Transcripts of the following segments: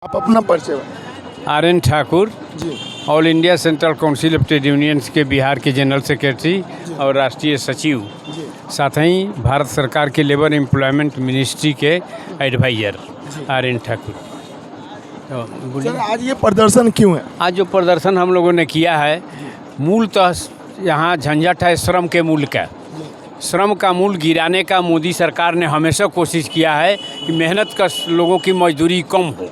आप अपना परिचय बताएं। R N. Thakur, ji all India central council of trade unions के बिहार के जनरल सेक्रेटरी और राष्ट्रीय सचिव, जी साथ ही भारत सरकार के लेबर एम्प्लॉयमेंट मिनिस्ट्री के एडवाइज़र आर.एन. ठाकुर। तो सर, आज ये प्रदर्शन क्यों है? आज जो प्रदर्शन हम लोगों ने किया है, मूलतः यहाँ झंझट है श्रम के मूल्य का। श्रम का मूल्य गिराने का मोदी सरकार ने हमेशा कोशिश किया है कि मेहनत का लोगों की मजदूरी कम हो,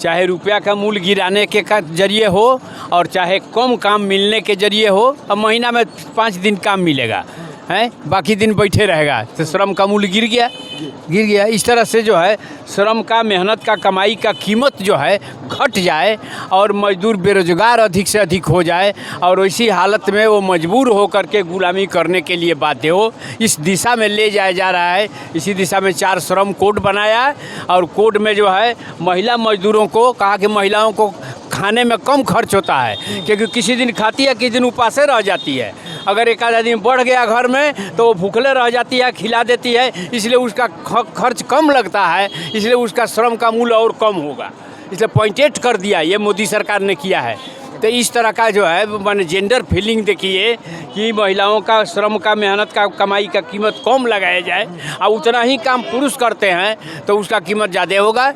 चाहे रुपया का मूल्य गिराने के का जरिए हो और चाहे कम काम मिलने के जरिए हो। अब महीना में 5 दिन काम मिलेगा हैं, बाकी दिन बैठे रहेगा तो श्रम का मूल्य गिर गया। इस तरह से जो है श्रम का, मेहनत का, कमाई का कीमत जो है घट जाए और मजदूर बेरोजगार अधिक से अधिक हो जाए और इसी हालत में वो मजबूर हो करके गुलामी करने के लिए बाध्य हो, इस दिशा में ले जाया जा रहा है। इसी दिशा में 4 श्रम कोड बनाया है और कोड में जो है महिला मजदूरों को कहा कि महिलाओं को खाने में कम खर्च होता है, क्योंकि किसी दिन खाती है, किसी दिन उपासे रह जाती है। अगर एक आधा दिन बढ़ गया घर में तो वो भूखले रह जाती है, खिला देती है, इसलिए उसका खर्च कम लगता है, इसलिए उसका श्रम का मूल्य और कम होगा। इसलिए पॉइंट 8 कर दिया, ये मोदी सरकार ने किया है। तो इस तरह का जो है माने जेंडर फीलिंग देखिए कि महिलाओं का श्रम का, मेहनत का, कमाई का कीमत कम लगाया जाए और उतना ही काम पुरुष करते हैं तो उसका कीमत ज़्यादा होगा।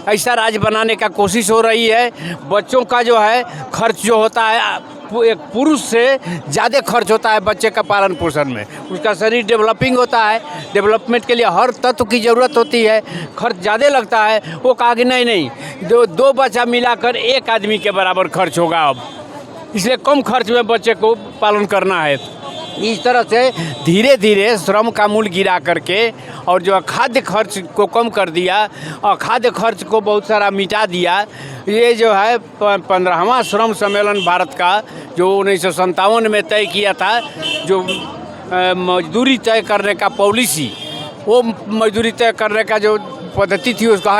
ऐसा राज्य बनाने का कोशिश हो रही है। बच्चों का जो है खर्च जो होता है, एक पुरुष से ज़्यादा खर्च होता है बच्चे का पालन पोषण में। उसका शरीर डेवलपिंग होता है, डेवलपमेंट के लिए हर तत्व की ज़रूरत होती है, खर्च ज़्यादा लगता है। वो कहा कि नहीं, दो बच्चा मिलाकर एक आदमी के बराबर खर्च होगा अब, इसलिए कम खर्च में बच्चे को पालन करना है। इस तरह से धीरे धीरे श्रम का मूल्य गिरा करके और जो खाद्य खर्च को कम कर दिया और खाद्य खर्च को बहुत सारा मिटा दिया। ये जो है 15वां श्रम सम्मेलन भारत का जो 1957 में तय किया था, जो मजदूरी तय करने का पॉलिसी, वो मजदूरी तय करने का जो पद्धति थी उसको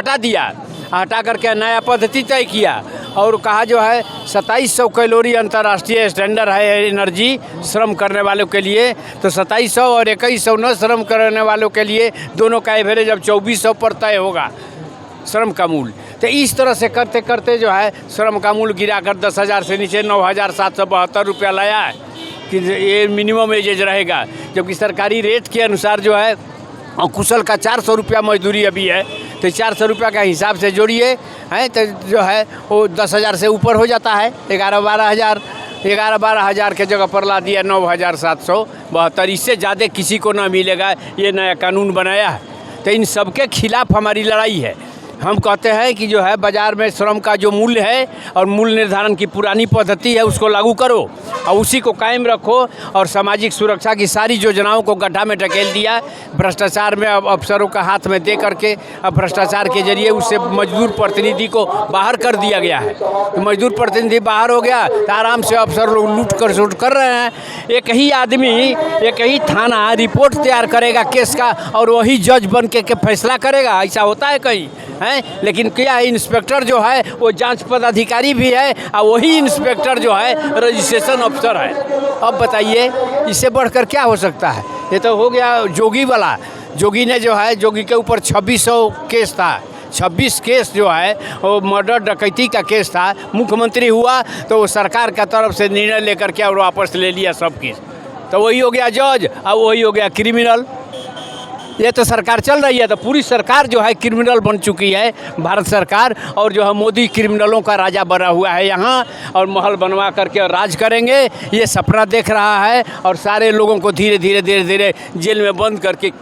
हटा करके नया पद्धति तय किया और कहा जो है 2700 कैलोरी अंतर्राष्ट्रीय स्टैंडर्ड है एनर्जी श्रम करने वालों के लिए। तो 2700 और 2100 न श्रम करने वालों के लिए दोनों का एवरेज अब 2400 पर तय होगा श्रम का मूल्य। तो इस तरह से करते करते जो है श्रम का मूल्य गिराकर 10,000 से नीचे 9,772 रुपया लाया है कि ये मिनिमम एजेज रहेगा, जबकि सरकारी रेट के अनुसार जो है और कुशल का 400 रुपया मजदूरी अभी है। तो 400 रुपया का हिसाब से जोड़िए हैं तो जो है वो 10,000 से ऊपर हो जाता है। 11-12 हज़ार के जगह पर ला दिया 9,772। इससे ज़्यादा किसी को ना मिलेगा, ये नया कानून बनाया है। तो इन सब के खिलाफ हमारी लड़ाई है। हम कहते हैं कि जो है बाज़ार में श्रम का जो मूल्य है और मूल्य निर्धारण की पुरानी पद्धति है उसको लागू करो और उसी को कायम रखो और सामाजिक सुरक्षा की सारी योजनाओं को गड्ढा में ढकेल दिया। भ्रष्टाचार में अब अफसरों का हाथ में दे करके अब भ्रष्टाचार के जरिए उससे मजदूर प्रतिनिधि को बाहर कर दिया गया है। तो मजदूर प्रतिनिधि बाहर हो गया तो आराम से अफसर लोग लूट कर रहे हैं। एक ही आदमी, एक ही थाना रिपोर्ट तैयार करेगा केस का और वही जज बन के फैसला करेगा, ऐसा होता है कहीं हैं? लेकिन क्या है, इंस्पेक्टर जो है वो जांच पदाधिकारी भी है और वही इंस्पेक्टर जो है रजिस्ट्रेशन अफसर है। अब बताइए इससे बढ़कर क्या हो सकता है? ये तो हो गया जोगी वाला। जोगी ने जो है, जोगी के ऊपर 2600 केस था, 26 केस जो है वो मर्डर डकैती का केस था। मुख्यमंत्री हुआ तो वो सरकार का तरफ से निर्णय लेकर के और वापस ले लिया सब केस। तो वही हो गया जज और वही हो गया क्रिमिनल। ये तो सरकार चल रही है तो पूरी सरकार जो है क्रिमिनल बन चुकी है भारत सरकार। और जो है मोदी क्रिमिनलों का राजा बना हुआ है यहाँ और महल बनवा करके और राज करेंगे, ये सपना देख रहा है। और सारे लोगों को धीरे धीरे जेल में बंद करके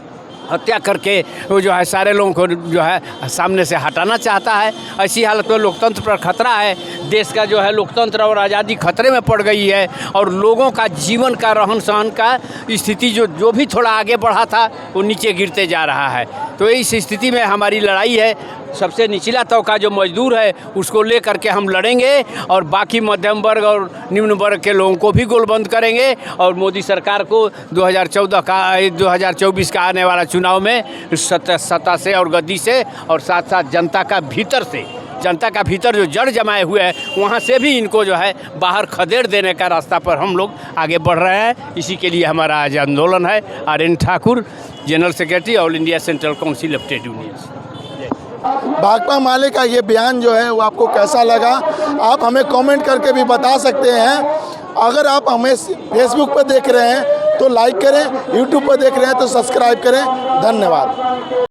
हत्या करके वो जो है सारे लोगों को जो है सामने से हटाना चाहता है। ऐसी हालत में लोकतंत्र पर खतरा है। देश का जो है लोकतंत्र और आज़ादी खतरे में पड़ गई है और लोगों का जीवन का, रहन सहन का स्थिति जो भी थोड़ा आगे बढ़ा था वो नीचे गिरते जा रहा है। तो इस स्थिति में हमारी लड़ाई है। सबसे निचला तबका जो मजदूर है उसको ले करके हम लड़ेंगे और बाकी मध्यम वर्ग और निम्न वर्ग के लोगों को भी गोलबंद करेंगे और मोदी सरकार को 2024 का आने वाला चुनाव में सत्ता से और गद्दी से और साथ साथ जनता का भीतर जो जड़ जमाए हुए हैं वहाँ से भी इनको जो है बाहर खदेड़ देने का रास्ता पर हम लोग आगे बढ़ रहे हैं। इसी के लिए हमारा आज आंदोलन है। R N. Thakur, general secretary, all India central council of trade unions. Bhakpa Male का ये बयान जो है वो आपको कैसा लगा, आप हमें कमेंट करके भी बता सकते हैं। अगर आप हमें फेसबुक पर देख रहे हैं तो लाइक करें, यूट्यूब पर देख रहे हैं तो सब्सक्राइब करें। धन्यवाद।